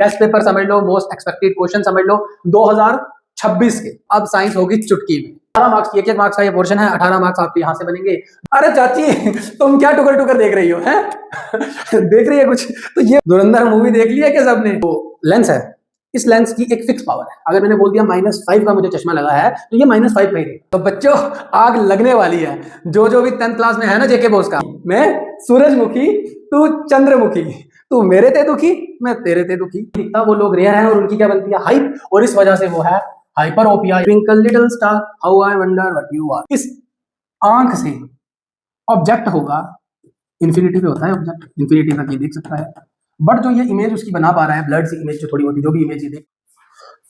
Test paper समझ लो, most expected question समझ लो 2026 के। अब साइंस होगी चुटकी में। 18 मार्क्स की, एक मार्क्स का ये पोर्शन है, 18 मार्क्स आपके यहाँ से बनेंगे। अरे चाची तुम क्या टुकर टुकर देख रही हो हैं? देख रही है कुछ? तो ये धुरंधर मूवी देख ली है क्या सबने? वो लेंस है, इस लेंस की एक फिक्स पावर है। अगर मैंने बोल दिया -5 का मुझे चश्मा लगा है तो ये -5 का ही रहेगा। तो बच्चों आग लगने वाली है। जो भी 10th क्लास में है ना जेके बोस का, मैं सूरजमुखी तू चंद्रमुखी, तू मेरे ते दुखी मैं तेरे ते दुखी। दिखता वो लोग रेयर हैं और उनकी क्या बनती है हाइप, और इस वजह से वो है hyperopia. Twinkle little star how I wonder what you are. इस आंख से ऑब्जेक्ट होगा, इन्फिनिटी पे होता है ऑब्जेक्ट, इन्फिनिटी तक ये देख सकता है, बट जो ये इमेज उसकी बना पा रहा है ब्लड सी इमेज जो थोड़ी होती, जो भी इमेज ये देख,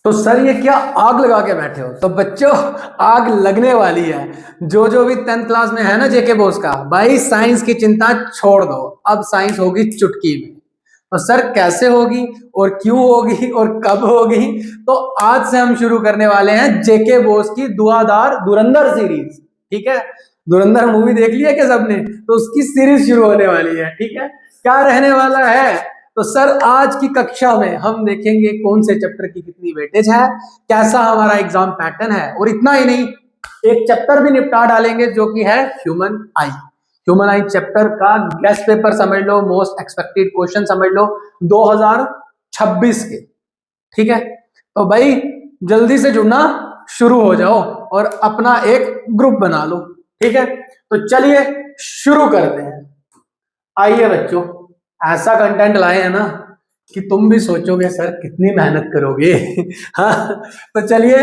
तो सर ये क्या आग लगा के बैठे हो? तो बच्चों आग लगने वाली है। जो भी 10th क्लास में है ना जेके बोस का, भाई साइंस की चिंता छोड़ दो, अब साइंस होगी चुटकी में। तो सर कैसे होगी और क्यों होगी और कब होगी, तो आज से हम शुरू करने वाले हैं जेके बोस की धुआंधार धुरंधर सीरीज। ठीक है, धुरंधर मूवी देख ली है क्या सबने? तो उसकी सीरीज शुरू होने वाली है। ठीक है, क्या रहने वाला है? तो सर आज की कक्षा में हम देखेंगे कौन से चैप्टर की कितनी वेटेज है, कैसा हमारा एग्जाम पैटर्न है, और इतना ही नहीं, एक चैप्टर भी निपटा डालेंगे जो कि है ह्यूमन आई। ह्यूमन आई चैप्टर का गेस्ट पेपर समझ लो, मोस्ट एक्सपेक्टेड क्वेश्चन समझ लो 2026 के। ठीक है, तो भाई जल्दी से जुड़ना शुरू हो जाओ और अपना एक ग्रुप बना लो। ठीक है, तो चलिए शुरू करते हैं। आइए बच्चों, ऐसा कंटेंट लाए हैं ना कि तुम भी सोचोगे सर कितनी मेहनत करोगे। हाँ, तो चलिए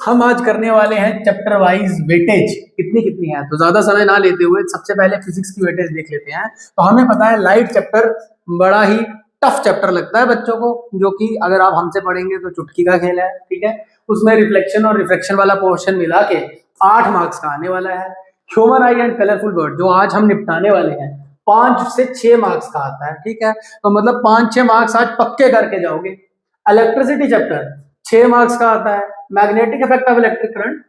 हम आज करने वाले हैं चैप्टर वाइज वेटेज कितनी कितनी है। तो ज्यादा समय ना लेते हुए सबसे पहले फिजिक्स की वेटेज देख लेते हैं। तो हमें पता है लाइट चैप्टर बड़ा ही टफ चैप्टर लगता है बच्चों को, जो कि अगर आप हमसे पढ़ेंगे तो चुटकी का खेल है। ठीक है, उसमें रिफ्लेक्शन और रिफ्रैक्शन वाला पोर्शन मिला के 8 मार्क्स का आने वाला है। Human I and colourful word जो आज हम निपटाने वाले हैं 5 से 6 मार्क्स का आता है। ठीक है, तो मतलब 5-6 मार्क्स आज पक्के करके जाओगे। इलेक्ट्रिसिटी चैप्टर 6 मार्क्स का आता है। Magnetic effect of electric current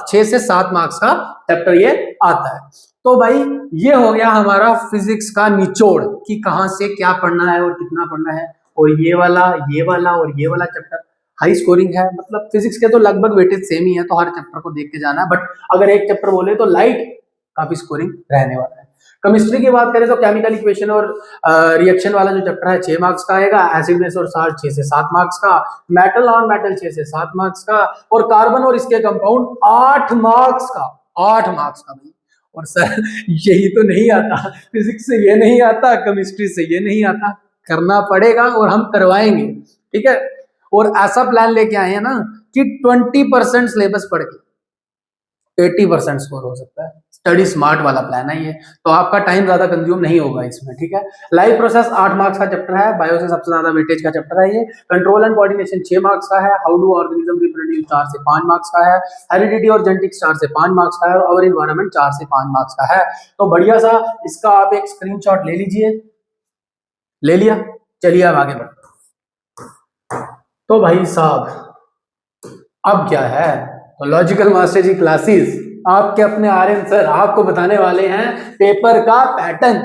6 से 7 मार्क्स का चैप्टर ये आता है। तो भाई ये हो गया हमारा फिजिक्स का निचोड़ कि कहां से क्या पढ़ना है और कितना पढ़ना है। और ये वाला और ये वाला चैप्टर हाई स्कोरिंग है। मतलब फिजिक्स के तो लगभग वेटेज सेम ही है, तो हर चैप्टर को देख के जाना है। बट अगर एक चैप्टर बोले तो लाइट काफी स्कोरिंग रहने वाला है। केमिस्ट्री की बात करें तो केमिकल इक्वेशन और रिएक्शन वाला जो चैप्टर है 6 मार्क्स का आएगा। एसिड बेस और साल्ट 6 से 7 मार्क्स का। मेटल नॉन मेटल 6 से 7 मार्क्स का। और कार्बन और इसके कंपाउंड 8 मार्क्स का। 8 मार्क्स का भाई। और सर यही तो नहीं आता, फिजिक्स से ये नहीं आता, केमिस्ट्री से ये नहीं आता, करना पड़ेगा और हम करवाएंगे। ठीक है, और ऐसा प्लान लेके आए हैं ना कि 20% सिलेबस पढ़ के 80% स्कोर हो सकता है। स्टडी स्मार्ट वाला प्लान है ये, तो आपका टाइम ज्यादा कंज्यूम नहीं होगा इसमें। ठीक है, लाइफ प्रोसेस 8 मार्क्स का चैप्टर है। बायो से सबसे ज्यादा वेटेज का चैप्टर है ये। कंट्रोल एंड कोऑर्डिनेशन 6 मार्क्स का है। हाउ डू ऑर्गेनिज्म रिप्रोड्यूस 4 से 5 मार्क्स का है। हेरिडिटी और जेनेटिक्स 4 से 5 मार्क्स का है। और अवर इन्वायरमेंट 4 से 5 मार्क्स का है। तो बढ़िया सा इसका आप एक स्क्रीनशॉट ले लीजिए। ले लिया, चलिए अब आगे बढ़ते। तो भाई साहब अब क्या है, तो लॉजिकल मास्टर जी क्लासेस आपके अपने आर्यन सर आपको बताने वाले हैं पेपर का पैटर्न।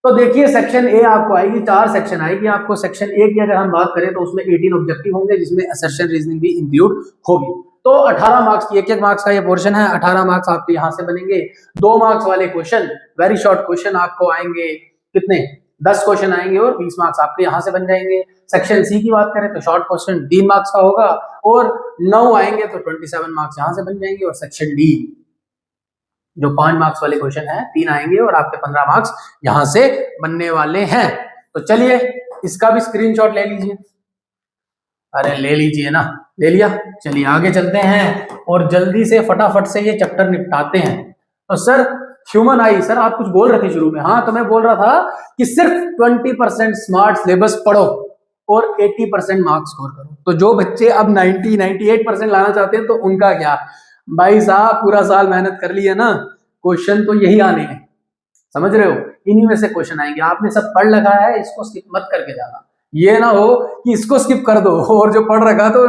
तो देखिए सेक्शन ए आपको आएगी, 4 सेक्शन आएगी आपको। सेक्शन ए की अगर हम बात करें तो उसमें 18 ऑब्जेक्टिव होंगे, जिसमें असर्शन रीजनिंग भी इंक्लूड होगी। तो 18 मार्क्स की, एक मार्क्स का ये पोर्शन है। 18 मार्क्स आपके यहाँ से बनेंगे। 2 मार्क्स वाले क्वेश्चन, वेरी शॉर्ट क्वेश्चन आपको आएंगे कितने, 10 क्वेश्चन आएंगे और 20 मार्क्स आपके यहाँ से बन जाएंगे। सेक्शन सी की बात करें तो शॉर्ट क्वेश्चन 3 मार्क्स का होगा और 9 आएंगे तो 27 मार्क्स यहाँ से बन जाएंगे। और सेक्शन डी जो 5 मार्क्स वाले क्वेश्चन है 3 आएंगे और आपके 15 मार्क्स यहाँ से बनने वाले हैं। तो चलिए इसका भी स्क्रीनशॉट ले लीजिए। अरे ले लीजिए ना, ले लिया। चलिए आगे चलते हैं और जल्दी से फटाफट से ये चैप्टर निपटाते हैं। तो सर ह्यूमन आई, सर आप कुछ बोल रहे थे शुरू में। हाँ, तो मैं बोल रहा था कि सिर्फ 20% स्मार्ट सिलेबस पढ़ो और 80% मार्क्स स्कोर करो। तो जो बच्चे अब 90-98% लाना चाहते हैं तो उनका क्या भाई साहब, पूरा साल मेहनत कर ली है ना, क्वेश्चन तो यही आने हैं, समझ रहे हो, इन्हीं में से क्वेश्चन आएंगे। आपने सब पढ़ रखा है, इसको स्किप मत करके जाना। ये ना हो कि इसको स्किप कर दो और जो पढ़ रखा तो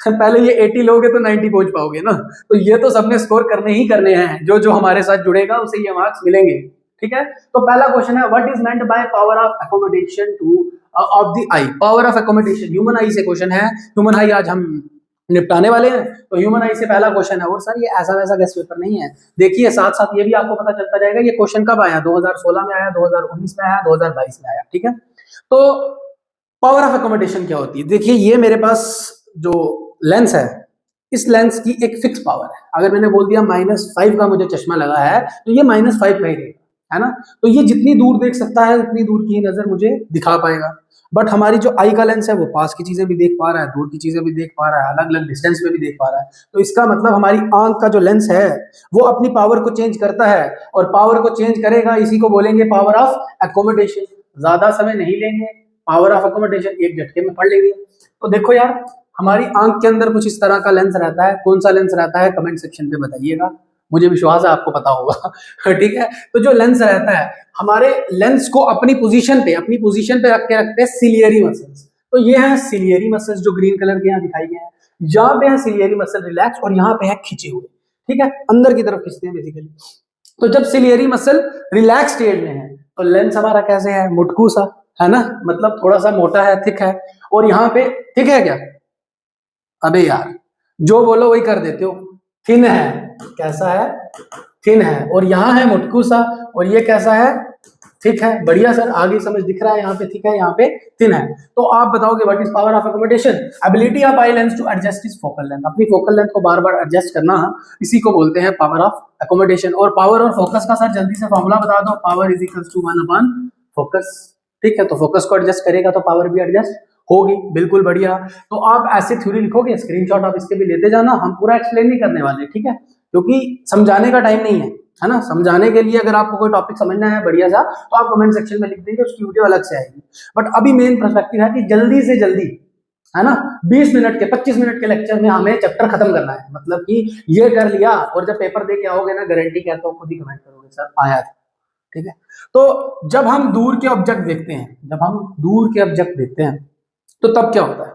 पहले ये 80 लोगे तो 90 पहुंच पाओगे ना। तो ये तो सबने स्कोर करने ही करने हैं, जो जो हमारे साथ जुड़ेगा उसे ये मार्क्स मिलेंगे। ठीक है, तो पहला क्वेश्चन है, what is meant by power of accommodation two of the I, power of accommodation, human आई से क्वेश्चन है, ह्यूमन आई आज हम निपटाने वाले हैं। तो ह्यूमन आई से पहला क्वेश्चन है, और सर ये ऐसा वैसा गेस्ट पेपर नहीं है, देखिए साथ साथ ये भी आपको पता चलता जाएगा ये क्वेश्चन कब आया, 2016 में आया, 2019 में आया, 2022 में आया, ठीक है। तो पावर ऑफ एकोमोडेशन क्या होती है, देखिए ये मेरे पास जो लेंस है, इस लेंस की एक फिक्स पावर है। अगर मैंने बोल दिया -5 का मुझे चश्मा लगा है तो ये -5 का ही रहेगा, है ना। तो ये जितनी दूर देख सकता है उतनी दूर की नजर मुझे दिखा पाएगा। बट हमारी जो आई का लेंस है वो पास की चीजें भी देख पा रहा है, दूर की चीजें भी देख पा रहा है, अलग अलग डिस्टेंस में भी देख पा रहा है। तो इसका मतलब हमारी आंख का जो लेंस है वो अपनी पावर को चेंज करता है, और पावर को चेंज करेगा, इसी को बोलेंगे पावर ऑफ एकोमोडेशन। ज्यादा समय नहीं लेंगे, पावर ऑफ एकोमोडेशन एक झटके में पढ़ लेंगे। तो देखो यार, हमारी आंख के अंदर कुछ इस तरह का लेंस रहता है। कौन सा लेंस रहता है कमेंट सेक्शन पे बताइएगा, मुझे विश्वास है आपको पता होगा। ठीक है, तो जो लेंस रहता है, हमारे लेंस को अपनी पोजीशन पे रखते हैं सिलियरी मसल्स। तो ये है सिलियरी मसल्स जो ग्रीन कलर के यहाँ दिखाई गए हैं। यहाँ पे है सिलियरी मसल रिलैक्स, और यहाँ पे है खिंचे हुए, ठीक है, अंदर की तरफ खींचते हैं बेसिकली। तो जब सिलियरी मसल रिलैक्स स्टेट में है तो लेंस हमारा कैसे है, मुटकू सा, है ना, मतलब थोड़ा सा मोटा है, थिक है। और यहाँ पे थिक है क्या, अबे यार जो बोलो वही कर देते हो, थिन है, कैसा है, थिन है। और यहाँ है मुटकू सा, और ये कैसा है, थिक है। बढ़िया सर, आगे समझ दिख रहा है, यहाँ पे थिक है, यहाँ पे थिन है। तो आप बताओगे what is power of accommodation, ability of eye lens to adjust is focal length, अपनी फोकल लेंथ को बार बार एडजस्ट करना, इसी को बोलते हैं पावर ऑफ एकोमोडेशन। और पावर और फोकस का सर जल्दी से फॉर्मूला बता दो, पावर इज इक्वल टू 1/फोकस, ठीक है। तो फोकस को एडजस्ट करेगा तो पावर भी एडजस्ट होगी, बिल्कुल बढ़िया। तो आप ऐसे थ्योरी लिखोगे, स्क्रीनशॉट आप इसके भी लेते जाना, हम पूरा एक्सप्लेन नहीं करने वाले, ठीक है, क्योंकि समझाने का टाइम नहीं है ना। समझाने के लिए अगर आपको कोई टॉपिक समझना है बढ़िया सा तो आप कमेंट सेक्शन में लिख देंगे, उसकी वीडियो अलग से आएगी। बट अभी मेन पर्सपेक्टिव है कि जल्दी से जल्दी, है ना, 20 मिनट के 25 मिनट के लेक्चर में हमें चैप्टर खत्म करना है। मतलब कि ये कर लिया और जब पेपर दे के आओगे ना, गारंटी कहता हूँ खुद ही कमेंट करोगे सर आया था, ठीक है। तो जब हम दूर के ऑब्जेक्ट देखते हैं, तो तब क्या होता है,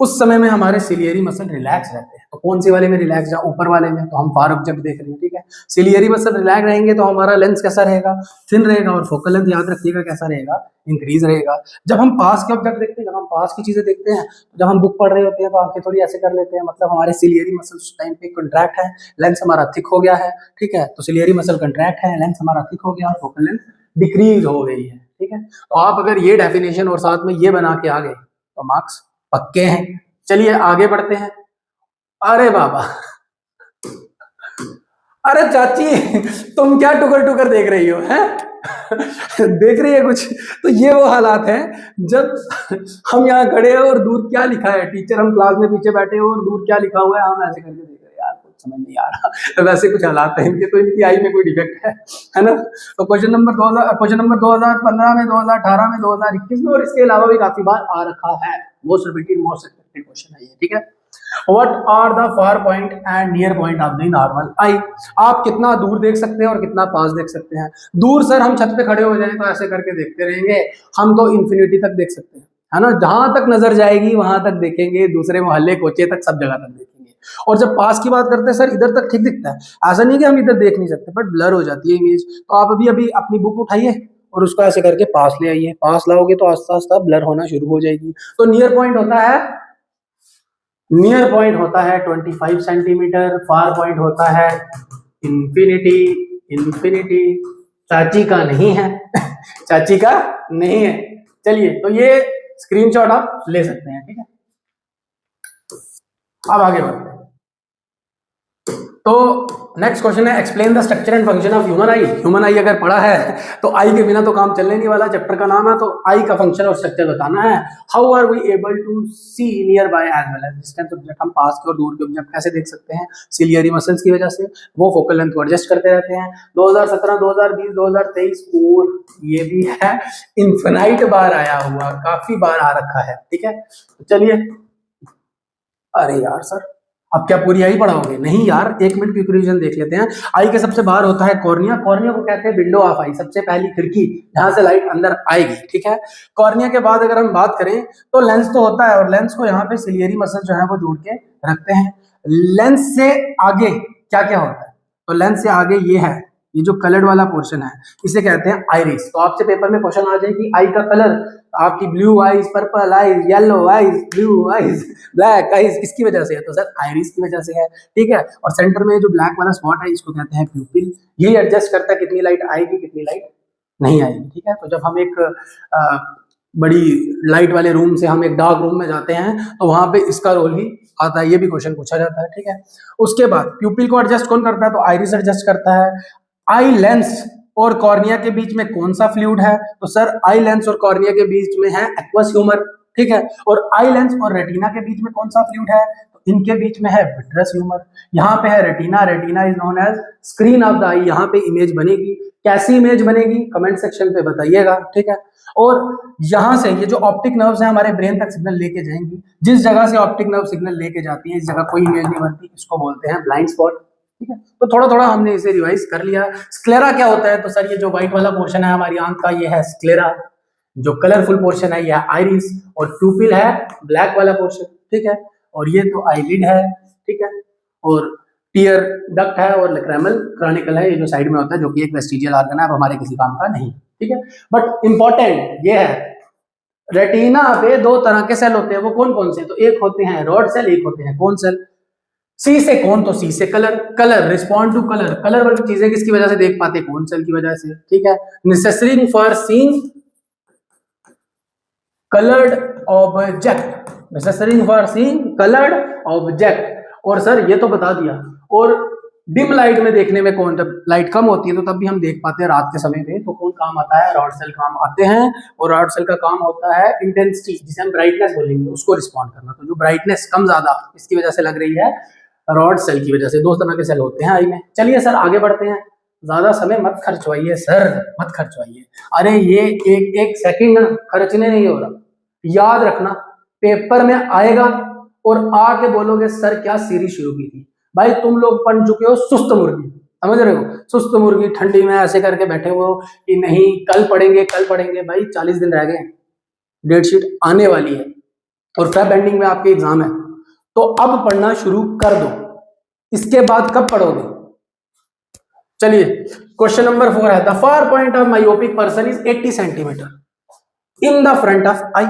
उस समय में हमारे सिलियरी मसल रिलैक्स रहते हैं। तो कौन सी वाले में रिलैक्स, जहाँ ऊपर वाले में, तो हम फार ऑब्जेक्ट देख रहे हैं, ठीक है। सिलियरी मसल रिलैक्स रहेंगे तो हमारा लेंस कैसा रहेगा, थिन रहेगा, और फोकल लेंथ याद रखिएगा कैसा रहेगा, इंक्रीज रहेगा। जब हम पास के ऑब्जेक्ट देखते हैं, जब हम पास की चीजें देखते हैं, जब हम बुक पढ़ रहे होते हैं तो आंखें थोड़ी ऐसे कर लेते हैं, मतलब हमारे सिलियरी मसल उस टाइम पे कंट्रैक्ट है, लेंस हमारा थिक हो गया है, ठीक है। तो सिलियरी मसल कंट्रैक्ट है, लेंस हमारा थिक हो गया, और फोकल लेंथ डिक्रीज हो गई है, ठीक है। तो आप अगर ये डेफिनेशन और साथ में ये बना के आ गए तो मार्क्स पक्के हैं। चलिए आगे बढ़ते हैं। अरे बाबा, अरे चाची तुम क्या टुकर टुकर देख रही हो, हैं? देख रही है कुछ? तो ये वो हालात हैं जब हम यहाँ खड़े हैं और दूर क्या लिखा है, टीचर हम क्लास में पीछे बैठे हो और दूर क्या लिखा हुआ है, हम ऐसे करके देख रहे हैं, यार कुछ समझ नहीं आ रहा। तो वैसे कुछ हालात हैं इनके, तो इनकी आई में कोई डिफेक्ट है ना। तो क्वेश्चन नंबर 2015 में, 2018 में, 2021 में, और इसके अलावा भी काफी बार आ रखा है। Most repeated, most expected question है ये, ठीक है। What are the far point and near point of the normal eye? आप कितना दूर देख सकते हैं और कितना पास देख सकते हैं। दूर सर हम छत पे खड़े हो जाए तो ऐसे करके देखते रहेंगे, हम तो इन्फिनिटी तक देख सकते हैं, है ना, जहां तक नजर जाएगी वहां तक देखेंगे, दूसरे मोहल्ले कोचे तक, सब जगह तक देखेंगे। और जब पास की बात करते हैं सर, इधर तक ठीक दिखता है, ऐसा नहीं कि हम इधर देख नहीं सकते, बट ब्लर हो जाती है इमेज। तो आप अभी अभी अपनी बुक उठाइए और उसको ऐसे करके पास ले आइए, पास लाओगे तो आस्ता आस्ता ब्लर होना शुरू हो जाएगी। तो नियर पॉइंट होता है 25 सेंटीमीटर, फार पॉइंट होता है इंफिनिटी। चाची का नहीं है, चाची का नहीं है। चलिए, तो ये स्क्रीनशॉट आप ले सकते हैं, ठीक है। अब आगे बढ़ते हैं। तो नेक्स्ट क्वेश्चन है, explain the structure and function of human I. Human आई अगर पढ़ा है तो आई के बिना तो काम चलने नहीं वाला, चैप्टर का नाम है तो आई का फंक्शन और स्ट्रक्चर बताना है। How are we able to see nearby as well as distance object, हम पास के और दूर के ऑब्जेक्ट कैसे देख सकते हैं, सिलियरी मसल्स की वजह से, वो फोकल लेंथ को एडजस्ट करते रहते हैं। 2017, 2020, 2023 और ये भी है इन्फिनाइट बार आया हुआ, काफी बार आ रखा है, ठीक है। तो चलिए, अरे यार सर अब क्या पूरी आई पढ़ाओगे? नहीं यार, 1 मिनट की रिवीजन देख लेते हैं। आई के सबसे बाहर होता है कॉर्निया। कॉर्निया को कहते हैं विंडो ऑफ आई, सबसे पहली खिड़की जहां से लाइट अंदर आएगी, ठीक है। कॉर्निया के बाद अगर हम बात करें तो लेंस तो होता है, और लेंस को यहाँ पे सिलियरी मसल जो है वो जोड़ के रखते हैं। लेंस से आगे क्या क्या होता है? तो लेंस से आगे ये है, ये जो कलर्ड वाला पोर्शन है इसे कहते हैं आइरिस। तो आपसे पेपर में क्वेश्चन आ जाए कि आई का कलर आपकी blue eyes, purple eyes, yellow eyes, blue eyes, black eyes, इसकी वजह से है, तो सर आइरिस की वजह से है, ठीक है। और सेंटर में जो ब्लैक वाला स्पॉट है इसको कहते हैं प्यूपिल, यही एडजस्ट करता है कितनी लाइट आएगी कितनी लाइट नहीं आएगी, ठीक है। तो जब हम एक बड़ी लाइट वाले रूम से हम एक डार्क रूम में जाते हैं तो वहां पे इसका रोल ही आता है, ये भी क्वेश्चन पूछा जाता है, ठीक है। उसके बाद प्यूपिल को एडजस्ट कौन करता है, तो आइरिस एडजस्ट करता है। आई लेंस और कॉर्निया के बीच में कौन सा फ्लूइड है, तो सर आई लेंस और कॉर्निया के बीच में है एक्वस ह्यूमर, ठीक है। और आई लेंस और रेटिना के बीच में कौन सा फ्लूइड है, तो इनके बीच में है विट्रस ह्यूमर। यहाँ पे है retina, retina is known as screen of the eye, यहाँ पे इमेज बनेगी, कैसी इमेज बनेगी कमेंट सेक्शन पे बताइएगा, ठीक है। और यहां से ये जो ऑप्टिक नर्व्स हैं हमारे ब्रेन तक सिग्नल लेके जाएंगी, जिस जगह से ऑप्टिक नर्व सिग्नल लेके जाती है इस जगह कोई इमेज नहीं बनती, इसको बोलते हैं ब्लाइंड स्पॉट, ठीक है। तो थोड़ा थोड़ा हमने इसे रिवाइज कर लिया। स्क्लेरा क्या होता है, तो सर ये जो व्हाइट वाला पोर्शन है हमारी आंख का ये है स्क्लेरा, जो कलरफुल पोर्शन है ये है आइरिस, और प्यूपिल है ब्लैक वाला पोर्शन, ठीक है। और ये तो आईलिड है, ठीक है। और टीयर डक्ट है और लैक्रिमल क्रॉनिकल है, ये जो साइड में होता है, जो कि एक वेस्टिजियल ऑर्गन है, अब हमारे किसी काम का नहीं, ठीक है। बट इंपॉर्टेंट ये है, रेटिना पे दो तरह के सेल होते हैं, वो कौन कौन से, तो एक होते हैं रॉड सेल, एक होते हैं कोन सेल। सी से कौन, तो सी से colour, colour respond to colour, colour वाली चीजें किसकी वजह से देख पाते, कौन सेल की वजह से, ठीक है। Necessary for seeing coloured object, necessary for seeing coloured object. और सर ये तो बता दिया, और डिम लाइट में देखने में कौन, जब लाइट कम होती है तो तब भी हम देख पाते हैं रात के समय में, तो कौन काम आता है, रॉड सेल काम आते हैं। और रॉड सेल का काम होता है इंटेंसिटी, जिसे हम ब्राइटनेस बोलेंगे, उसको रिस्पॉन्ड करना। तो जो ब्राइटनेस कम ज्यादा इसकी वजह से लग रही है, रॉड सेल की वजह से। दो तरह के सेल होते हैं आई में। चलिए सर आगे बढ़ते हैं, ज्यादा समय मत खर्चवाइए सर, मत खर्चवाइए। अरे ये एक एक सेकंड खर्चने नहीं हो रहा, याद रखना पेपर में आएगा और आके बोलोगे सर क्या सीरीज शुरू की थी। भाई तुम लोग पढ़ चुके हो सुस्त मुर्गी, समझ रहे हो, सुस्त मुर्गी, ठंडी में ऐसे करके बैठे हुए हो कि नहीं कल पढ़ेंगे कल पढ़ेंगे। भाई 40 दिन रह गए, डेट शीट आने वाली है और फेब एंडिंग में आपके एग्जाम है, तो अब पढ़ना शुरू कर दो। इसके बाद कब पढ़ोगे। चलिए क्वेश्चन नंबर 4 है, the far point of myopic person is 80 centimetre in the front of eye,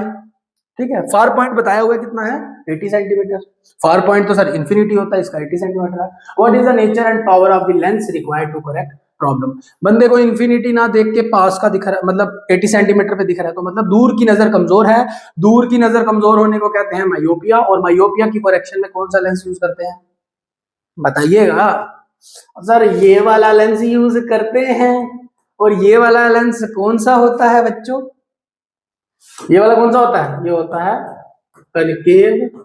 ठीक है। फार पॉइंट बताया हुआ कितना है, 80 सेंटीमीटर। फार पॉइंट तो सर इन्फिनिटी होता है, इसका 80 सेंटीमीटर है। What is the nature and power of the lens required to correct problem. बंदे को इन्फिनिटी ना देख के पास का दिख रहा है, मतलब 80 सेंटीमीटर पे दिख रहा है, तो मतलब दूर की नजर कमजोर है। दूर की नजर कमजोर होने को कहते हैं मायोपिया, और मायोपिया की करेक्शन में कौन सा लेंस यूज करते हैं बताइएगा। सर ये वाला लेंस यूज करते हैं, और ये वाला लेंस कौन सा होता है बच्चों, ये वाला कौन सा होता है, ये होता है कनकेव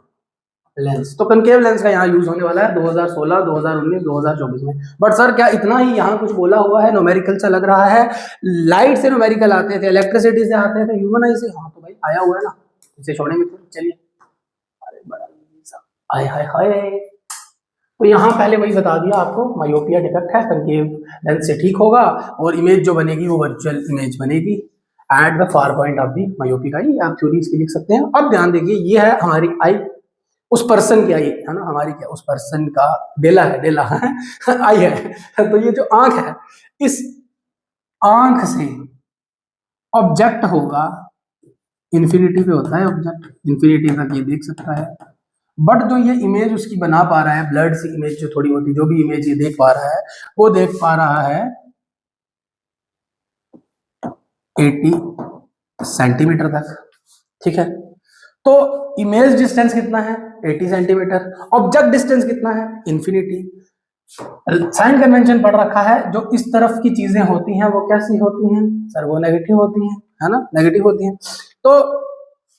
लेंस। तो कनकेव लेंस का यहाँ यूज होने वाला है 2016, 2019, 2024 में। बट सर क्या इतना ही यहाँ कुछ बोला हुआ है, न्यूमेरिकल सा लग रहा है। लाइट से न्यूमेरिकल आते थे, इलेक्ट्रिसिटी से आते थे, ह्यूमन आई से, हाँ तो भाई आया हुआ है ना, इसे छोड़ेंगे तो चलिए। अरे बड़ा हाय हाय हाय। तो यहाँ पहले वही बता दिया आपको, मायोपिया डिफेक्ट है, कनकेव लेंस से ठीक होगा, और इमेज जो बनेगी वो वर्चुअल इमेज बनेगी at the far point of the myopic eye. आप थ्योरी इसकी लिख सकते हैं। अब ध्यान देखिए, ये है हमारी आई, उस पर्सन की आई है ना, हमारी क्या, उस पर्सन का डेला है, डेला है आई है। तो ये जो आंख है, इस आंख से ऑब्जेक्ट होगा, इन्फिनिटी पे होता है ऑब्जेक्ट, इन्फिनिटी तक ये देख सकता है। बट जो ये इमेज उसकी बना पा रहा है, ब्लड सी इमेज जो थोड़ी होती, जो भी इमेज ये देख पा रहा है, वो देख पा रहा है 80 सेंटीमीटर तक, ठीक है। तो इमेज डिस्टेंस कितना है, 80 सेंटीमीटर। ऑब्जेक्ट डिस्टेंस कितना है, इन्फिनिटी। साइन कन्वेंशन पढ़ रखा है, जो इस तरफ की चीजें होती हैं वो कैसी होती हैं सर, वो नेगेटिव होती हैं, है ना, नेगेटिव होती हैं। तो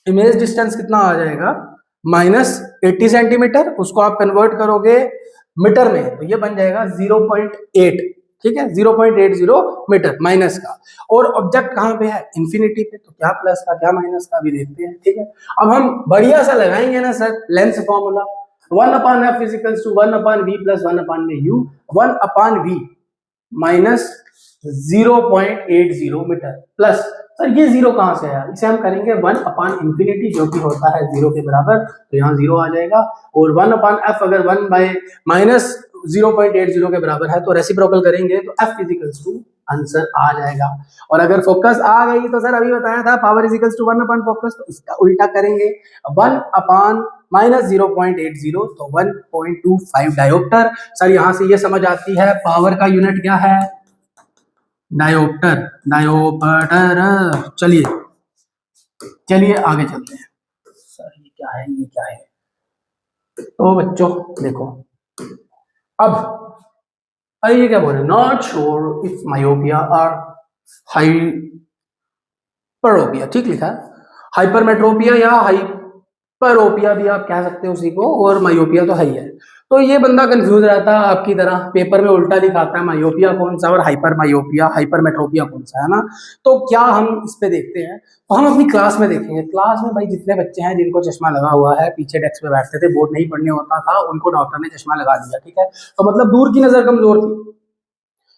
इमेज डिस्टेंस कितना आ जाएगा, -80 सेंटीमीटर। उसको आप कन्वर्ट करोगे मीटर में, तो ये बन जाएगा 0.8, ठीक है, 0.80 मीटर माइनस का। और ऑब्जेक्ट कहाँ पे है, इन्फिनिटी पे, तो क्या प्लस का क्या माइनस का भी देखते हैं, ठीक है। अब हम बढ़िया सा लगाएंगे ना sir lens formula, 1/f = 1/v + 1/u, 1/v minus 0.80 metre plus, sir ये 0 कहाँ से आया, इसे हम करेंगे 1/∞, जो कि होता है 0 के बराबर, तो यहाँ 0 आ जाएगा। और 1/f अगर 1/- 0.80 के बराबर है, तो रेसिप्रोकल करेंगे तो f = आंसर आ जाएगा। और अगर फोकस आ गई तो सर अभी बताया था power is equals to 1 upon focus, तो इसका उल्टा करेंगे 1 अपॉन माइनस 0.80 तो 1.25 डायोप्टर। सर यहां से ये समझ आती है पावर का यूनिट क्या है, डायोप्टर, डायोप्टर। चलिए चलिए आगे चलते हैं। सर ये क्या है, ये क्या है? तो बच्चों देखो अब, अरे ये क्या बोल रहे हैं, नॉट श्योर इफ मायोपिया और हाइपरोपिया, ठीक लिखा है, हाइपरमेट्रोपिया या हाइपरोपिया भी आप कह सकते हो उसी को, और मायोपिया तो है ही है। तो ये बंदा कंफ्यूज रहता है आपकी तरह, पेपर में उल्टा लिखाता है मायोपिया कौन सा और हाइपर मायोपिया हाइपरमेट्रोपिया कौन सा, है ना। तो क्या हम इस पे देखते हैं, तो हम अपनी क्लास में देखेंगे। क्लास में भाई जितने बच्चे हैं जिनको चश्मा लगा हुआ है, पीछे डेस्क पे बैठते थे, बोर्ड नहीं पढ़ने होता था, उनको डॉक्टर ने चश्मा लगा दिया, ठीक है। तो मतलब दूर की नजर कमजोर थी।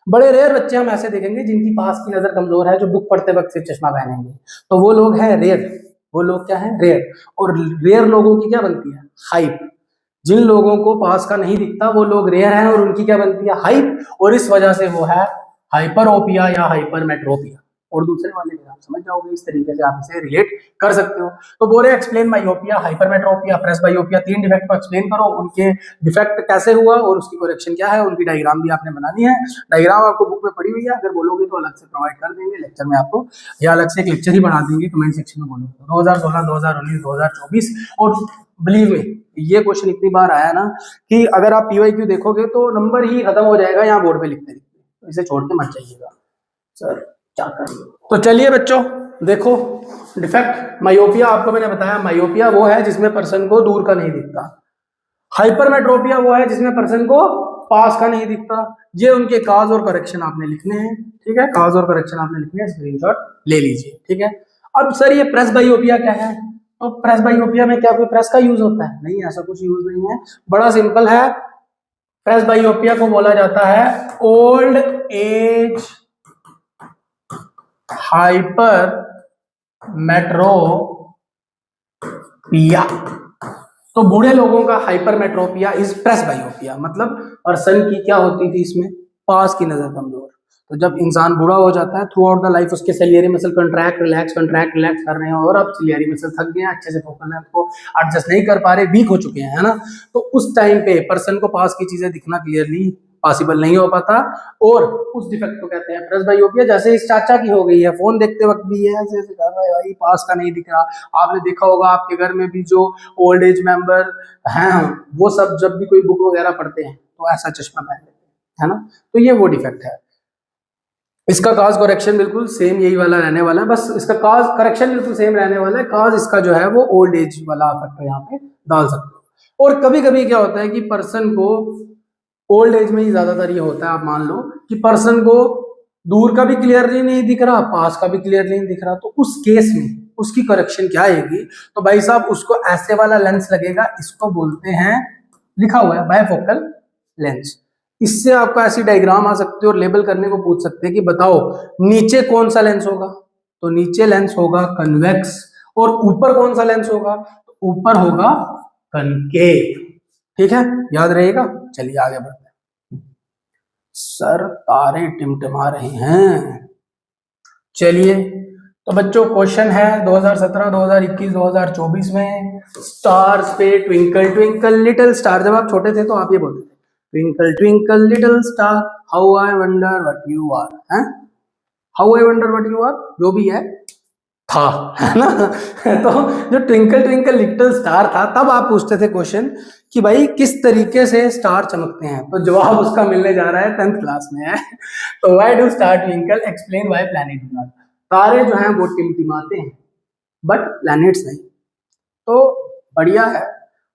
बड़े रेयर बच्चे हम ऐसे देखेंगे जिनकी पास की नजर कमजोर है, जो बुक पढ़ते वक्त सिर्फ चश्मा पहनेंगे, तो वो लोग हैं रेयर। वो लोग क्या है, रेयर। और रेयर लोगों की क्या बनती है, हाइप। जिन लोगों को पास का नहीं दिखता वो लोग रेयर हैं और उनकी क्या बनती है, हाइप, और इस वजह से वो है हाइपरोपिया या हाइपरमेट्रोपिया। और दूसरे वाले में आप समझ जाओगे, इस तरीके से आप इसे रिलेट कर सकते हो। तो बोले explain myopia, hypermetropia, presbyopia, 3 defect को एक्सप्लेन करो, उनके डिफेक्ट कैसे हुआ और उसकी करेक्शन क्या है, उनकी डायग्राम भी आपने बनानी है। डायग्राम आपको बुक में पड़ी हुई है, अगर बोलोगे तो अलग से प्रोवाइड कर देंगे लेक्चर में आपको, या अलग से एक लेक्चर ही बना देंगे, कमेंट सेक्शन में बोलोगे। 2016, 2019, 2024, और बिलीव में ये क्वेश्चन इतनी बार आया ना कि अगर आप पीवाईक्यू देखोगे तो नंबर ही खत्म हो जाएगा यहाँ बोर्ड पे लिखते लिखते, तो इसे छोड़ के मत जाइएगा सर, क्या करें। तो चलिए बच्चों देखो, डिफेक्ट मायोपिया आपको मैंने बताया, मायोपिया वो है जिसमें पर्सन को दूर का नहीं दिखता, हाइपरमेट्रोपिया वो है जिसमें पर्सन को पास का नहीं दिखता। ये उनके काज और करेक्शन आपने लिखने हैं, ठीक है, काज और करेक्शन आपने लिखने हैं, स्क्रीनशॉट ले लीजिए, ठीक है। अब सर ये प्रेसबायोपिया क्या है, तो प्रेसबायोपिया में क्या कोई प्रेस का यूज होता है, नहीं, ऐसा कुछ यूज नहीं है, बड़ा सिंपल है। प्रेसबायोपिया को बोला जाता है ओल्ड एज हाइपरमेट्रोपिया। तो बूढ़े लोगों का हाइपरमेट्रोपिया इज प्रेसबायोपिया, मतलब पर्सन की क्या होती थी इसमें, पास की नजर कमजोर। तो जब इंसान बूढ़ा हो जाता है, थ्रू आउट द लाइफ उसके सिलियरी मसल कंट्रैक्ट रिलैक्स कर रहे हैं, और अब सिलियरी मसल थक गए हैं, अच्छे से फोकल लेंथ को एडजस्ट नहीं कर पा रहे, वीक हो चुके हैं, है ना। तो उस टाइम पे पर्सन को पास की चीजें दिखना क्लियरली पॉसिबल नहीं हो पाता, और उस डिफेक्ट को कहते हैं प्रेसबायोपिया। जैसे इस चाचा की हो गई है, फोन देखते वक्त भी है ऐसे ऐसे कर रहा है, भाई पास का नहीं दिख रहा। आपने देखा होगा आपके घर में भी जो ओल्ड एज मेंबर हैं, वो सब जब भी कोई बुक वगैरह पढ़ते हैं तो ऐसा चश्मा पहन लेते हैं, है ना। तो ये वो डिफेक्ट है। इसका काज करेक्शन बिल्कुल सेम यही वाला रहने वाला है, बस इसका काज करेक्शन बिल्कुल सेम रहने वाला है, काज इसका जो है वो ओल्ड एज वाला फैक्टर यहाँ पे डाल सकते हो। और कभी कभी क्या होता है कि पर्सन को ओल्ड एज में ही ज्यादातर ये होता है, आप मान लो कि पर्सन को दूर का भी क्लियरली नहीं दिख रहा, पास का भी क्लियरली नहीं दिख रहा, तो उस केस में उसकी करेक्शन क्या आएगी, तो भाई साहब उसको ऐसे वाला लेंस लगेगा, इसको बोलते हैं, लिखा हुआ है बायफोकल लेंस। इससे आपको ऐसी डायग्राम आ सकती है और लेबल करने को पूछ सकते हैं कि बताओ नीचे कौन सा लेंस होगा, तो नीचे लेंस होगा कन्वेक्स, और ऊपर कौन सा लेंस होगा, तो ऊपर होगा कनकेव, ठीक है, याद रहेगा। चलिए आगे बढ़ते हैं। सर तारे टिमटिमा रहे हैं, चलिए। तो बच्चों क्वेश्चन है 2017, 2021, 2024 में स्टार्स पे ट्विंकल ट्विंकल लिटिल स्टार, जब आप छोटे थे तो आप ये बोलते थे twinkle twinkle little star how I wonder what you are, हैं, how I wonder what you are, जो भी है था, है ना। तो जो ट्विंकल ट्विंकल लिटिल स्टार था, तब आप पूछते थे क्वेश्चन कि भाई किस तरीके से स्टार चमकते हैं, तो जवाब उसका मिलने जा रहा है 10th क्लास में है। तो why do star twinkle, explain why planet do not. तारे जो हैं वो टिमटिमाते हैं बट प्लैनेट्स नहीं। तो बढ़िया है,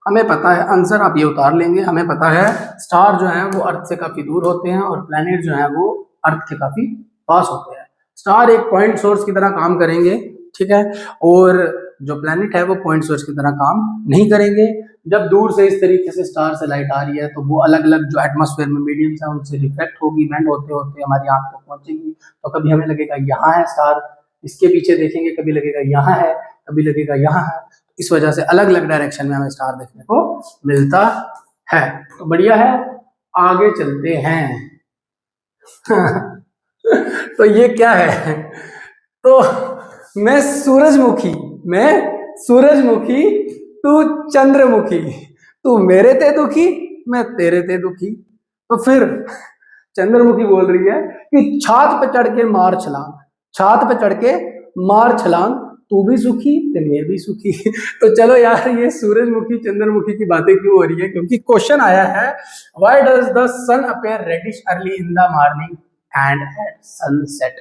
हमें पता है आंसर, आप ये उतार लेंगे, हमें पता है स्टार जो है वो अर्थ से काफी दूर होते हैं और प्लैनेट जो है वो अर्थ के काफी पास होते हैं। स्टार एक पॉइंट सोर्स की तरह काम करेंगे, ठीक है, और जो प्लैनेट है वो पॉइंट सोर्स की तरह काम नहीं करेंगे। जब दूर से इस तरीके से स्टार से लाइट आ रही है तो वो अलग अलग जो एटमॉस्फेयर में मीडियम्स है उनसे रिफ्लेक्ट होगी, बेंड होते होते हमारी आंख तक पहुंचेगी। तो कभी हमें लगेगा यहाँ है स्टार, इसके पीछे देखेंगे कभी लगेगा यहाँ है, कभी लगेगा यहाँ है। इस वजह से अलग अलग डायरेक्शन में हमें स्टार देखने को मिलता है। तो बढ़िया है, आगे चलते हैं। तो ये क्या है? तो मैं सूरजमुखी, मैं सूरजमुखी, तू चंद्रमुखी, तू मेरे ते दुखी, मैं तेरे ते दुखी। तो फिर चंद्रमुखी बोल रही है कि छात पे चढ़ के मार छलांग, छात पे चढ़ के मार छलांग, तू भी सुखी तो मैं भी सुखी। तो चलो यार, ये सूरजमुखी चंद्रमुखी की बातें क्यों हो रही है? क्योंकि क्वेश्चन आया है, why does the sun appear reddish early in the morning and at sunset.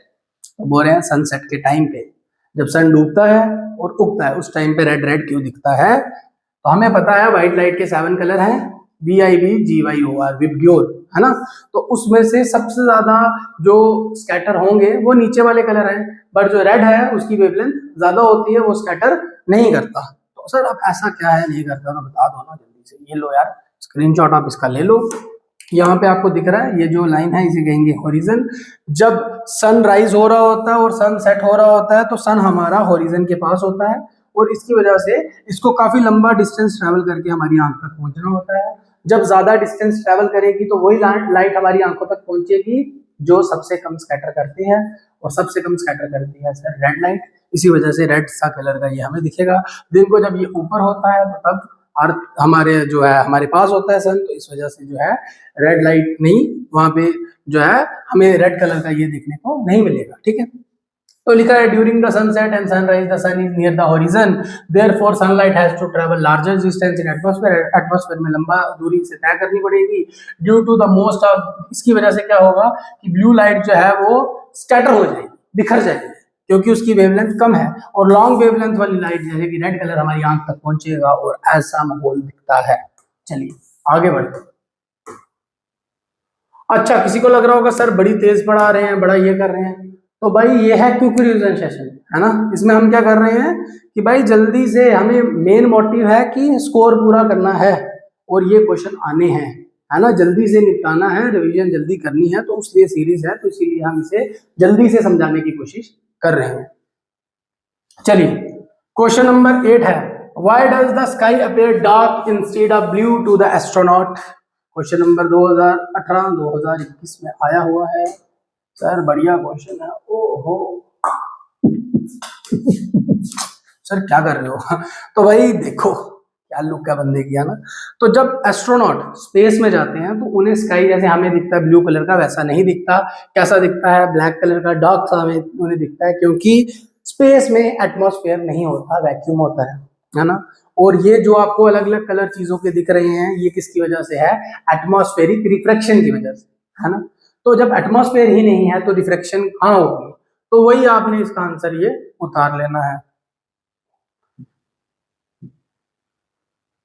तो बोल रहे हैं सनसेट के टाइम पे, जब सन डूबता है और उगता है, उस टाइम पे रेड रेड क्यों दिखता है? तो हमें पता है व्हाइट लाइट के 7 कलर हैं, VIBGYOR, विबग्योर, है ना। तो उसमें से सबसे ज्यादा जो स्कैटर होंगे वो नीचे वाले कलर हैं, बट जो रेड है उसकी वेवलेंथ ज्यादा होती है, वो स्कैटर नहीं करता। तो सर अब ऐसा क्या है नहीं करता, तो बता दो ना जल्दी से। ये लो यार, स्क्रीनशॉट आप इसका ले लो। यहाँ पे आपको दिख रहा है ये जो लाइन है, इसे कहेंगे होरिजन। जब सन राइज हो रहा होता है और सन सेट हो रहा होता है, तो सन हमारा होरिजन के पास होता है, और इसकी वजह से इसको काफी लंबा डिस्टेंस ट्रेवल करके हमारी आंख तक पहुंचना होता है। जब ज्यादा डिस्टेंस ट्रेवल करेगी तो वही लाइट हमारी आंखों तक पहुंचेगी जो सबसे कम स्कैटर करती है, और सबसे कम स्कैटर करती है सर रेड लाइट। इसी वजह से रेड सा कलर का ये हमें दिखेगा। दिन को जब ये ऊपर होता है तो तब अर्थ हमारे जो है हमारे पास होता है सन, तो इस वजह से जो है रेड लाइट नहीं, वहां पे जो है हमें रेड कलर का ये देखने को नहीं मिलेगा, ठीक है। तो लिखा है during the sunset and sunrise the sun is near the horizon, therefore sunlight has to travel larger distance in atmosphere, atmosphere में लंबा दूरी से तय करनी पड़ेगी। Due to the most of, इसकी वजह से क्या होगा कि ब्लू लाइट जो है वो स्कैटर हो जाएगी, बिखर जाएगी, क्योंकि उसकी वेवलेंथ कम है, और लॉन्ग वेवलेंथ वाली लाइट जैसे कि रेड कलर हमारी आंख तक पहुंचेगा और ऐसा माहौल दिखता है। चलिए आगे बढ़ते। अच्छा, किसी को लग रहा होगा सर बड़ी तेज पढ़ा रहे हैं, बड़ा ये कर रहे हैं, तो भाई ये है क्विक रिवीजन सेशन, है ना। इसमें हम क्या कर रहे हैं कि भाई जल्दी से, हमें मेन मोटिव है कि स्कोर पूरा करना है और ये क्वेश्चन आने हैं, है ना, जल्दी से निपटाना है, रिवीजन जल्दी करनी है, तो उसलिए सीरीज है, तो इसीलिए हम इसे जल्दी से समझाने की कोशिश कर रहे हैं। चलिए क्वेश्चन नंबर 8 है, why does the sky appear dark instead of blue to the astronaut. Question number 2018-2021 में आया हुआ है सर, बढ़िया क्वेश्चन है। ओहो सर क्या कर रहे हो? तो भाई देखो क्या लुक का बंदे किया ना। तो जब एस्ट्रोनॉट स्पेस में जाते हैं तो उन्हें स्काई जैसे हमें दिखता है ब्लू कलर का, वैसा नहीं दिखता। कैसा दिखता है? ब्लैक कलर का, डार्क सा हमें उन्हें दिखता है, क्योंकि स्पेस में एटमॉस्फेयर नहीं होता, वैक्यूम होता है ना। और ये जो आपको अलग अलग कलर चीजों के दिख रहे हैं, ये किसकी वजह से है? एटमॉस्फेरिक रिफ्रैक्शन की वजह से, है ना। तो जब एटमॉस्फेयर ही नहीं है तो रिफ्रैक्शन कहाँ होगी? तो वही आपने इसका आंसर ये उतार लेना है।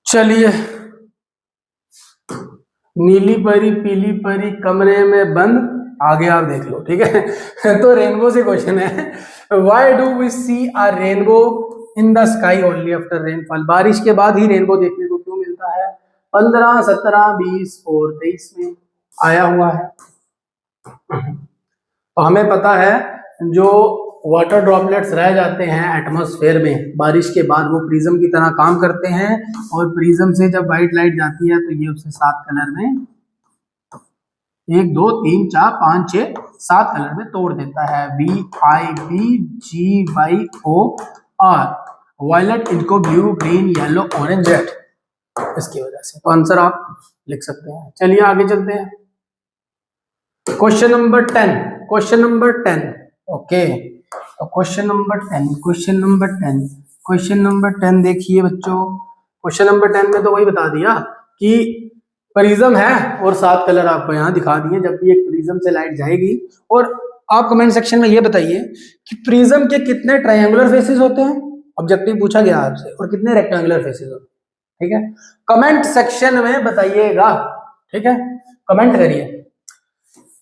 चलिए, नीली परी पीली परी कमरे में बंद, आगे आप देख लो, ठीक है। तो रेनबो से क्वेश्चन है, why do we see a rainbow in the sky only after rainfall. बारिश के बाद ही रेनबो देखने को क्यों मिलता है? 15, 17, 20 और 23 में आया हुआ है। तो हमें पता है जो वाटर ड्रॉपलेट्स रह जाते हैं एटमॉस्फेयर में बारिश के बाद, वो प्रिज्म की तरह काम करते हैं, और प्रिज्म से जब व्हाइट लाइट जाती है तो ये उसे 7 कलर में, 1 2 3 4 5 6 7 कलर में तोड़ देता है। VIBGYOR, वायलेट, इनको blue, green, yellow, orange, red, इसकी वजह से। तो आंसर आप लिख सकते हैं। चलिए आगे चलते हैं। Question number 10, question number 10, okay. तो question number 10, question number 10, question number 10 देखिए बच्चों। क्वेश्चन नंबर 10 में तो वही बता दिया कि प्रिज्म है और 7 कलर आपको यहाँ दिखा दिए। जब भी एक प्रिज्म से लाइट जाएगी, और आप कमेंट सेक्शन में ये बताइए कि प्रिज्म के कितने ट्रायंगुलर फेसेस होते हैं, ऑब्जेक्टिव पूछा गया आपसे, और कितने रेक्टेंगुलर फेसेस होते हैं, ठीक है। कमेंट सेक्शन में बताइएगा, ठीक है, कमेंट करिए।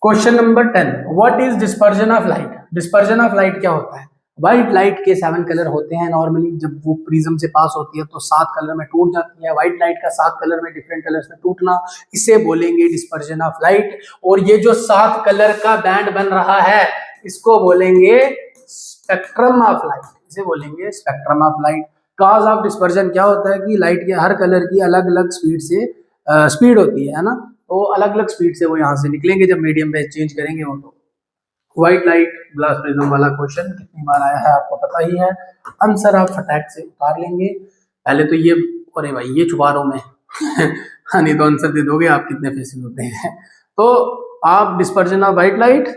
Question number 10, what is dispersion of light. Dispersion of light क्या होता है? व्हाइट लाइट के 7 कलर होते हैं नॉर्मली, जब वो प्रिज्म से पास होती है तो 7 कलर में टूट जाती है। व्हाइट लाइट का 7 कलर में डिफरेंट कलर्स में टूटना, इसे बोलेंगे डिस्पर्जन ऑफ लाइट। और ये जो 7 कलर का बैंड बन रहा है, इसको बोलेंगे स्पेक्ट्रम ऑफ लाइट, इसे बोलेंगे spectrum of light. Cause of dispersion क्या होता है कि लाइट के हर कलर की अलग अलग स्पीड से स्पीड होती है ना, तो अलग अलग स्पीड से वो यहाँ से निकलेंगे जब मीडियम पे चेंज करेंगे वो। तो व्हाइट लाइट ग्लास प्रिज्म वाला क्वेश्चन कितनी बार आया है आपको पता ही है। आंसर आप फटाक से उतार लेंगे। पहले तो ये, अरे भाई ये छुपा रहा हूं मैं हाँ, नहीं तो आंसर दे दोगे आप कितने पैसे होते हैं। तो आप dispersion of white light,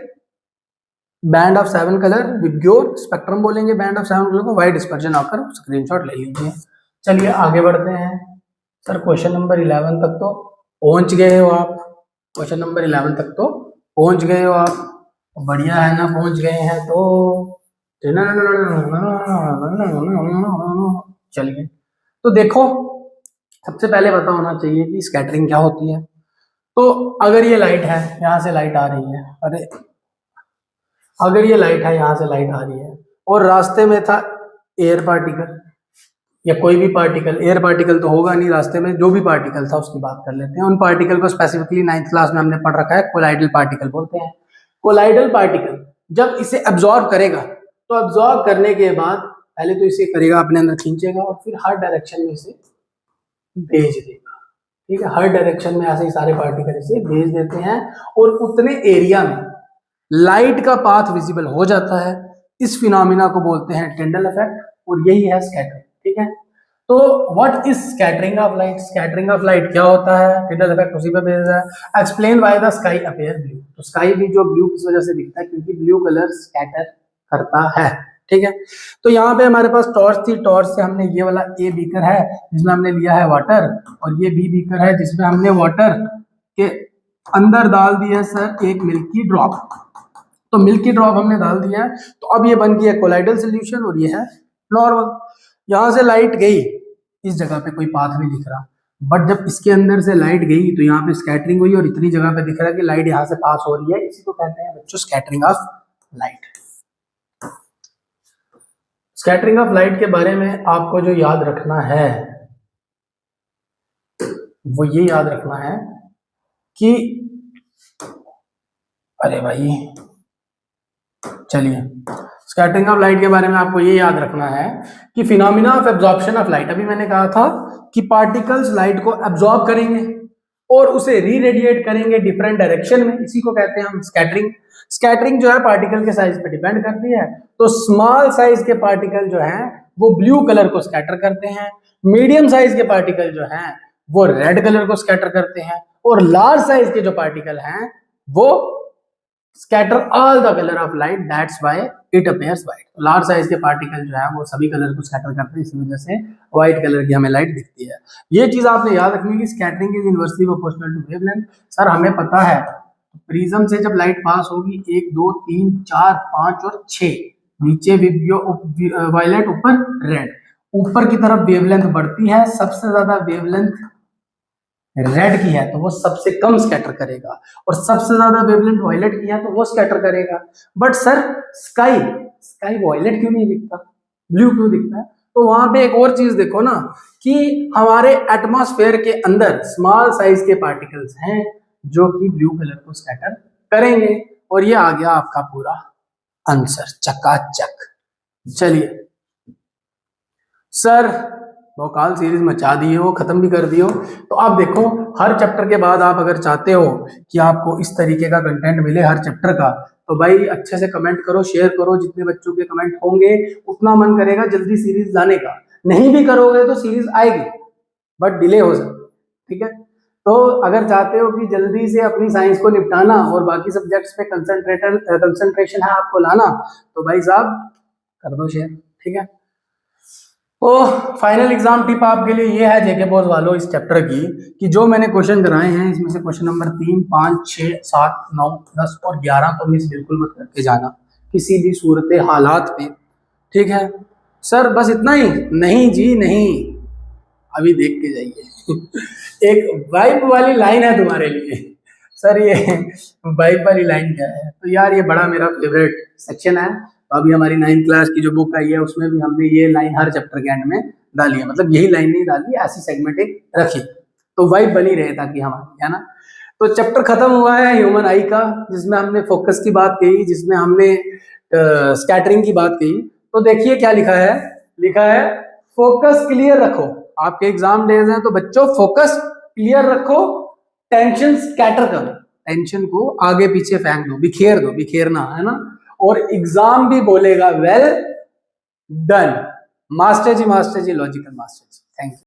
band of 7 colour with your spectrum बोलेंगे, बैंड ऑफ 7 कलर को वाइड डिस्पर्जन आकर स्क्रीनशॉट ले लीजिए। चलिए आगे बढ़ते हैं। सर क्वेश्चन नंबर 11 तक तो पहुंच गए हो आप, क्वेश्चन नंबर 11 तक तो पहुंच गए हो आप, बढ़िया है ना, पहुंच गए हैं तो चलिए। तो देखो सबसे पहले पता होना चाहिए कि स्कैटरिंग क्या होती है। तो अगर ये लाइट है, यहाँ से लाइट आ रही है, अरे अगर ये लाइट है, यहाँ से लाइट आ रही है और रास्ते में था एयर पार्टिकल या कोई भी पार्टिकल, एयर पार्टिकल तो होगा नहीं रास्ते में, जो भी पार्टिकल था उसकी बात कर लेते हैं। उन पार्टिकल को स्पेसिफिकली 9th क्लास में हमने पढ़ रखा है, कोलाइडल पार्टिकल बोलते हैं। कोलाइडल पार्टिकल जब इसे एब्जॉर्ब करेगा तो एब्जॉर्ब करने के बाद पहले तो इसे करेगा अपने अंदर खींचेगा और फिर हर डायरेक्शन में इसे भेज देगा। ठीक है, हर डायरेक्शन में ऐसे ही सारे पार्टिकल इसे भेज देते हैं और उतने एरिया में लाइट का पाथ विजिबल हो जाता है। इस फिनोमिना को बोलते हैं टिंडल इफेक्ट और यही है स्कैटरिंग। ठीक है, तो what is scattering of light? Scattering of light क्या होता है? टिंडल इफेक्ट उसी पे बेस्ड है। Explain why the sky appear blue. तो स्काई भी जो ब्लू किस वजह से दिखता है? क्योंकि ब्लू कलर स्कैटर करता है। ठीक है, तो यहाँ पे हमारे पास टॉर्च थी, टॉर्च से हमने ये वाला ए बीकर है जिसमें हमने लिया है वाटर, और ये बी बीकर है जिसमें हमने वाटर के अंदर डाल दिया सर एक मिल्की ड्रॉप। तो मिल्की ड्रॉप हमने डाल दिया है, तो अब ये बन गया कोलाइडल सोल्यूशन और ये है नॉर्मल। यहाँ से लाइट गई, इस जगह पे कोई पाथ नहीं दिख रहा, बट जब इसके अंदर से लाइट गई तो यहाँ पे स्कैटरिंग हुई और इतनी जगह पे दिख रहा है कि लाइट यहाँ से पास हो रही है। इसी को कहते हैं बच्चों scattering of light. Scattering of light के बारे में आपको जो याद रखना है वो ये याद रखना है कि, अरे भाई चलिए, स्कैटरिंग ऑफ लाइट के बारे में आपको ये याद रखना है कि phenomena of absorption of light, अभी मैंने कहा था कि पार्टिकल्स लाइट को एब्जॉर्ब करेंगे और उसे री रेडिएट करेंगे डिफरेंट डायरेक्शन में, इसी को कहते हैं हम स्कैटरिंग। स्कैटरिंग जो है पार्टिकल के साइज पे डिपेंड करती है। तो स्मॉल साइज के पार्टिकल जो हैं वो ब्लू कलर को स्कैटर करते हैं, मीडियम साइज के पार्टिकल जो हैं वो रेड कलर को स्कैटर करते हैं, और लार्ज साइज के जो पार्टिकल हैं वो scatter all the colour of light, that's why it appears white. Large size के पार्टिकल जो है वो सभी कलर को स्कैटर करते हैं, इसी वजह से व्हाइट कलर की हमें लाइट दिखती है। ये चीज आपने याद रखनी है, scattering is inversely proportional to wavelength. Sir हमें पता है प्रिज्म से जब लाइट पास होगी 1 2 3 4 5 और 6, नीचे वायलेट, ऊपर रेड, ऊपर की तरफ वेवलेंथ बढ़ती है, सबसे ज्यादा वेवलेंथ रेड की है तो वो सबसे कम स्कैटर करेगा, और सबसे ज्यादा वेवलेंथ वायलेट की है तो वो स्कैटर करेगा। बट सर स्काई वायलेट क्यों नहीं दिखता, ब्लू क्यों दिखता है? तो वहां पे एक और चीज देखो ना कि हमारे एटमॉस्फेयर के अंदर स्मॉल साइज के पार्टिकल्स हैं जो कि ब्लू कलर को स्कैटर करेंगे, और ये आ गया आपका पूरा आंसर चकाचक। चलिए सर भोकाल सीरीज मचा दिए हो, खत्म भी कर दिए हो, तो आप देखो हर चैप्टर के बाद आप अगर चाहते हो कि आपको इस तरीके का कंटेंट मिले हर चैप्टर का, तो भाई अच्छे से कमेंट करो, शेयर करो। जितने बच्चों के कमेंट होंगे उतना मन करेगा जल्दी सीरीज लाने का। नहीं भी करोगे तो सीरीज आएगी बट डिले हो सकती। ठीक है, तो अगर चाहते हो कि जल्दी से अपनी साइंस को निपटाना और बाकी सब्जेक्ट्स पे कंसंट्रेशन है आपको लाना, तो भाई साहब कर दो शेयर। ठीक है, तो फाइनल एग्जाम टिप आपके लिए ये है जेके बॉस वालों इस चैप्टर की, कि जो मैंने क्वेश्चन कराए हैं इसमें से क्वेश्चन नंबर 3 5 6 7 9 10 और 11 तो मिस बिल्कुल मत करके जाना किसी भी सूरत हालात पे। ठीक है सर, बस इतना ही? नहीं जी नहीं, अभी देख के जाइए एक वाइब वाली लाइन है तुम्हारे लिए। सर ये वाइब वाली लाइन क्या है? तो यार ये बड़ा मेरा फेवरेट सेक्शन है। अभी हमारी 9th क्लास की जो बुक आई है उसमें भी हमने ये लाइन हर चैप्टर के एंड में डाली है, मतलब यही लाइन नहीं डाली, ऐसी सेगमेंट एक रखी तो वाइब बनी रहे ताकि हमारी, है ना। तो चैप्टर खत्म हुआ है ह्यूमन आई का, जिसमें हमने फोकस की बात कही, जिसमें हमने स्कैटरिंग की बात कही। तो देखिए क्या लिखा है, लिखा है फोकस क्लियर रखो। आपके एग्जाम डेज हैं तो बच्चों फोकस क्लियर रखो, टेंशन स्कैटर करो। टेंशन को आगे पीछे फेंक दो, बिखेर दो, बिखेरना है ना। और एग्जाम भी बोलेगा well done. Master ji logical master ji, thank you.